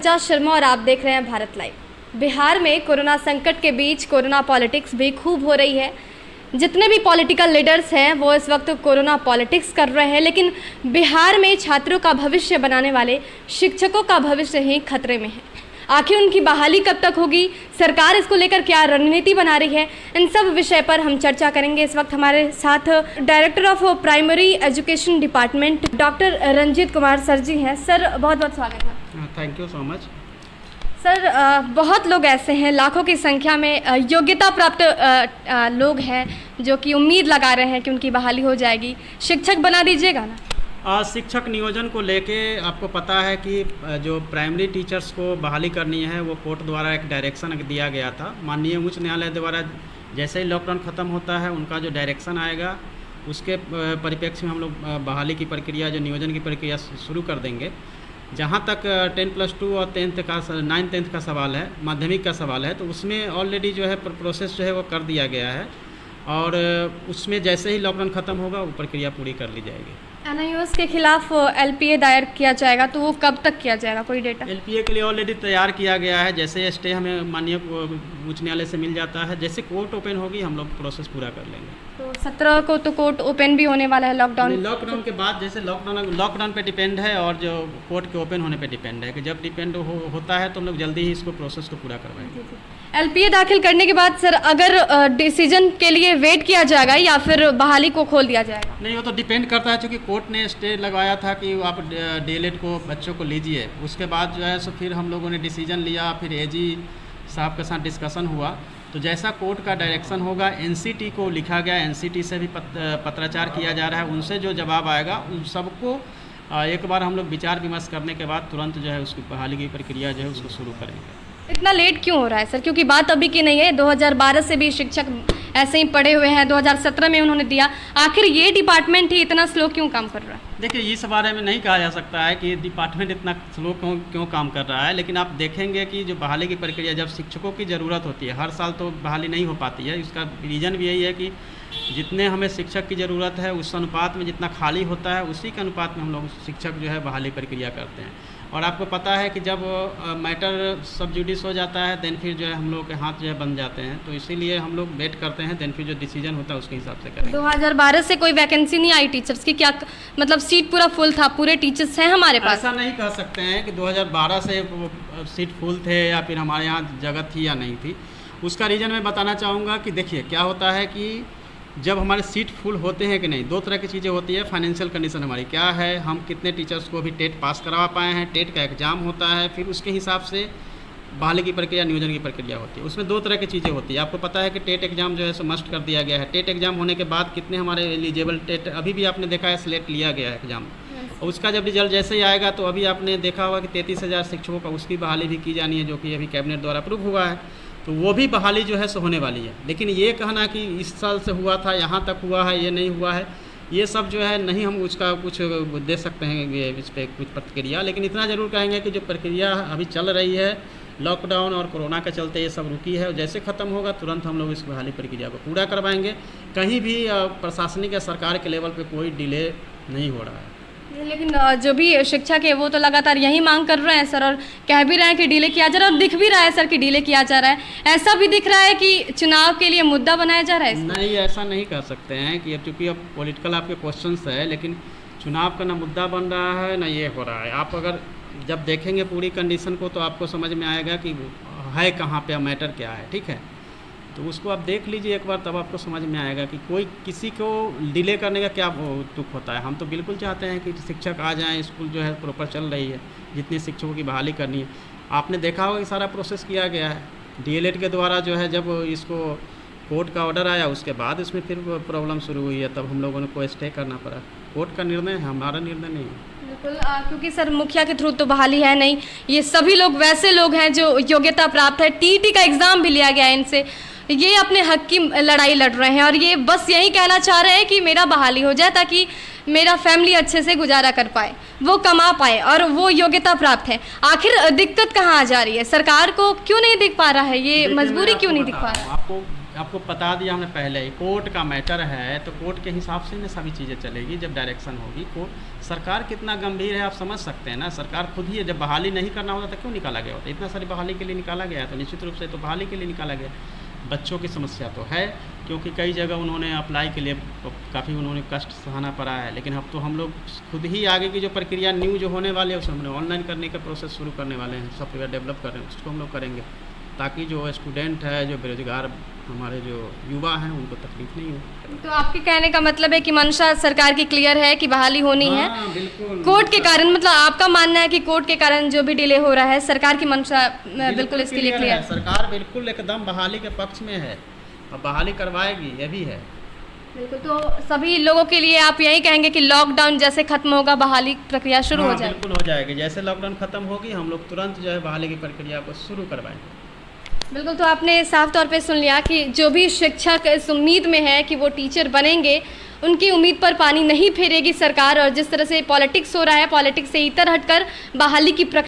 पंचाज शर्मा और आप देख रहे हैं भारत लाइव। बिहार में कोरोना संकट के बीच कोरोना पॉलिटिक्स भी खूब हो रही है। जितने भी पॉलिटिकल लीडर्स हैं वो इस वक्त कोरोना पॉलिटिक्स कर रहे हैं, लेकिन बिहार में छात्रों का भविष्य बनाने वाले शिक्षकों का भविष्य ही खतरे में है। आखिर उनकी बहाली कब तक होगी, सरकार इसको लेकर क्या रणनीति बना रही है, इन सब विषय पर हम चर्चा करेंगे। इस वक्त हमारे साथ director of primary education department doctor Ranjit Kumar sir ji हैं। सर बहुत बहुत स्वागत है। Thank you so much. Sir बहुत लोग ऐसे हैं, लाखों की संख्या में योग्यता प्राप्त लोग हैं जो कि उम्मीद लगा रहे हैं कि उनकी बहाली हो जाएगी। शिक्षक बना दीजिएगा ना? शिक्षक नियोजन को लेके आपको पता है कि जो प्राइमरी टीचर्स को बहाली करनी है वो कोर्ट द्वारा एक डायरेक्शन दिया गया था। माननीय उच्च न्यायालय द्वारा जैसे ही लॉकडाउन ख़त्म होता है उनका जो डायरेक्शन आएगा उसके परिप्रेक्ष्य में हम लोग बहाली की प्रक्रिया, जो नियोजन की प्रक्रिया शुरू कर देंगे। जहाँ तक 10+2 और 9th-10th का सवाल है, माध्यमिक का सवाल है, तो उसमें ऑलरेडी जो है प्रोसेस जो है वो कर दिया गया है और उसमें जैसे ही लॉकडाउन ख़त्म होगा वो प्रक्रिया पूरी कर ली जाएगी। NIOS के खिलाफ LPA दायर किया जाएगा, तो वो कब तक किया जाएगा, कोई डेटा? LPA के लिए ऑलरेडी तैयार किया गया है। जैसे स्टे हमें माननीय उच्च न्यायालय से मिल जाता है, जैसे कोर्ट ओपन होगी हम लोग प्रोसेस पूरा कर लेंगे। तो 17 को तो कोर्ट ओपन भी होने वाला है। लॉकडाउन के बाद जैसे लॉकडाउन पे डिपेंड है और जो कोर्ट के ओपन होने पे डिपेंड है कि जब डिपेंड होता है तो हम लोग जल्दी ही इसको प्रोसेस को पूरा करवाएंगे। LPA दाखिल करने के बाद सर अगर डिसीजन के लिए वेट किया जाएगा या फिर बहाली को खोल दिया जाएगा? नहीं, वो तो डिपेंड करता है, क्योंकि कोर्ट ने स्टे लगवाया था कि आप DLED को बच्चों को लीजिए। उसके बाद जो है सो फिर हम लोगों ने डिसीजन लिया, फिर AG साहब के साथ डिस्कशन हुआ। तो जैसा कोर्ट का डायरेक्शन होगा, NCT को लिखा गया, NCT से भी पत्राचार किया जा रहा है, उनसे जो जवाब आएगा उन सबको एक बार हम लोग विचार विमर्श करने के बाद तुरंत जो है उसकी बहाली की प्रक्रिया जो है उसको शुरू करेंगे। इतना लेट क्यों हो रहा है सर? क्योंकि बात अभी की नहीं है, 2012 से भी शिक्षक ऐसे ही पड़े हुए हैं, 2017 में उन्होंने दिया। आखिर ये डिपार्टमेंट ही इतना स्लो क्यों काम कर रहा है? देखिए, इस बारे में नहीं कहा जा सकता है कि डिपार्टमेंट इतना स्लो क्यों काम कर रहा है, लेकिन आप देखेंगे कि जो बहाली की प्रक्रिया, जब शिक्षकों की ज़रूरत होती है, हर साल तो बहाली नहीं हो पाती है। इसका रीज़न भी यही है कि जितने हमें शिक्षक की ज़रूरत है उस अनुपात में जितना खाली होता है उसी के अनुपात में हम लोग शिक्षक जो है बहाली प्रक्रिया करते हैं। और आपको पता है कि जब मैटर सब जुडिस हो जाता है देन फिर जो है हम लोग के हाथ जो है बन जाते हैं, तो इसीलिए हम लोग वेट करते हैं, देन फिर जो डिसीजन होता है उसके हिसाब से करेंगे। 2012 से कोई वैकेंसी नहीं आई टीचर्स की? क्या मतलब सीट पूरा फुल था, पूरे टीचर्स हैं हमारे पास? ऐसा नहीं कह सकते हैं कि 2012 से सीट फुल थे या फिर हमारे यहाँ जगह थी या नहीं थी। उसका रीज़न मैं बताना चाहूँगा कि देखिए क्या होता है कि जब हमारे सीट फुल होते हैं कि नहीं, दो तरह की चीज़ें होती है। फाइनेंशियल कंडीशन हमारी क्या है, हम कितने टीचर्स को भी टेट पास करवा पाए हैं, टेट का एग्ज़ाम होता है, फिर उसके हिसाब से बहाली की प्रक्रिया, नियोजन की प्रक्रिया होती है। उसमें दो तरह की चीज़ें होती है। आपको पता है कि टेट एग्ज़ाम जो है सो मस्ट कर दिया गया है। टेट एग्ज़ाम होने के बाद कितने हमारे एलिजिबल टेट, अभी भी आपने देखा है सिलेक्ट लिया गया है एग्ज़ाम, और उसका जब रिजल्ट जैसे ही आएगा तो अभी आपने देखा होगा कि 33,000 शिक्षकों का उसकी बहाली भी की जानी है, जो कि अभी कैबिनेट द्वारा अप्रूव हुआ है। तो वो भी बहाली जो है सो होने वाली है। लेकिन ये कहना कि इस साल से हुआ था, यहाँ तक हुआ है, ये नहीं हुआ है, ये सब जो है नहीं हम उसका कुछ दे सकते हैं इस पर कुछ प्रतिक्रिया। लेकिन इतना ज़रूर कहेंगे कि जो प्रक्रिया अभी चल रही है लॉकडाउन और कोरोना के चलते ये सब रुकी है, और जैसे ख़त्म होगा तुरंत हम लोग इस बहाली प्रक्रिया को पूरा करवाएंगे। कहीं भी प्रशासनिक या सरकार के लेवल पे कोई डिले नहीं हो रहा है। लेकिन जो भी शिक्षक है वो तो लगातार यही मांग कर रहे हैं सर, और कह भी रहे हैं कि डिले किया जा रहा है, और दिख भी रहा है सर कि डिले किया जा रहा है। ऐसा भी दिख रहा है कि चुनाव के लिए मुद्दा बनाया जा रहा है। नहीं, ऐसा नहीं कह सकते हैं कि अब चूँकि अब पॉलिटिकल आपके क्वेश्चंस है, लेकिन चुनाव का ना मुद्दा बन रहा है ना ये हो रहा है। आप अगर जब देखेंगे पूरी कंडीशन को तो आपको समझ में आएगा कि है कहाँ पे, मैटर क्या है, ठीक है। तो उसको आप देख लीजिए एक बार, तब आपको समझ में आएगा कि कोई किसी को डिले करने का क्या तुक होता है। हम तो बिल्कुल चाहते हैं कि शिक्षक आ जाएं, स्कूल जो है प्रॉपर चल रही है, जितने शिक्षकों की बहाली करनी है। आपने देखा होगा कि सारा प्रोसेस किया गया है DLED के द्वारा। जो है जब इसको कोर्ट का ऑर्डर आया उसके बाद इसमें फिर प्रॉब्लम शुरू हुई है, तब हम लोगों को स्टे करना पड़ा। कोर्ट का निर्णय है, हमारा निर्णय नहीं है। बिल्कुल, क्योंकि सर मुखिया के थ्रू तो बहाली है नहीं। ये सभी लोग वैसे लोग हैं जो योग्यता प्राप्त है, TET का एग्ज़ाम भी लिया गया है इनसे। ये अपने हक की लड़ाई लड़ रहे हैं और ये बस यही कहना चाह रहे हैं कि मेरा बहाली हो जाए ताकि मेरा फैमिली अच्छे से गुजारा कर पाए, वो कमा पाए, और वो योग्यता प्राप्त है। आखिर दिक्कत कहाँ आ जा रही है? सरकार को क्यों नहीं दिख पा रहा है, ये मजबूरी क्यों नहीं दिख पा रहा है? आपको आपको बता दिया हमने पहले ही, कोर्ट का मैटर है तो कोर्ट के हिसाब से ना सभी चीज़ें चलेगी। जब डायरेक्शन होगी कोर्ट, सरकार कितना गंभीर है आप समझ सकते हैं ना। सरकार खुद ही है, जब बहाली नहीं करना होता तो क्यों निकाला गया होता? इतना सारी बहाली के लिए निकाला गया है तो निश्चित रूप से तो बहाली के लिए निकाला गया। बच्चों की समस्या तो है, क्योंकि कई जगह उन्होंने अप्लाई के लिए काफ़ी उन्होंने कष्ट सहना पड़ा है, लेकिन अब तो हम लोग खुद ही आगे की जो प्रक्रिया न्यू जो होने वाली है उसे हमने ऑनलाइन करने का प्रोसेस शुरू करने वाले हैं। सॉफ्टवेयर डेवलप कर रहे हैं, उसको हम लोग करेंगे ताकि जो स्टूडेंट है, जो बेरोजगार हमारे जो युवा हैं, उनको तकलीफ नहीं हो। तो आपके कहने का मतलब है कि मंशा सरकार की क्लियर है कि बहाली होनी है। बिल्कुल। कोर्ट के कारण, मतलब आपका मानना है कि कोर्ट के कारण जो भी डिले हो रहा है, सरकार की मंशा बिल्कुल इसके लिए क्लियर है। सरकार बिल्कुल एकदम बहाली के पक्ष में है और बहाली करवाएगी, ये भी है। बिल्कुल। तो सभी लोगों के लिए आप यही कहेंगे कि लॉकडाउन जैसे खत्म होगा बहाली प्रक्रिया शुरू हो जाएगी? बिल्कुल हो जाएगी। जैसे लॉकडाउन खत्म होगी हम लोग तुरंत जो है बहाली की प्रक्रिया को शुरू करवाएंगे। बिल्कुल। तो आपने साफ तौर पे सुन लिया कि जो भी शिक्षक इस उम्मीद में है कि वो टीचर बनेंगे, उनकी उम्मीद पर पानी नहीं फेरेगी सरकार। और जिस तरह से पॉलिटिक्स हो रहा है, पॉलिटिक्स से इतर हटकर बहाली की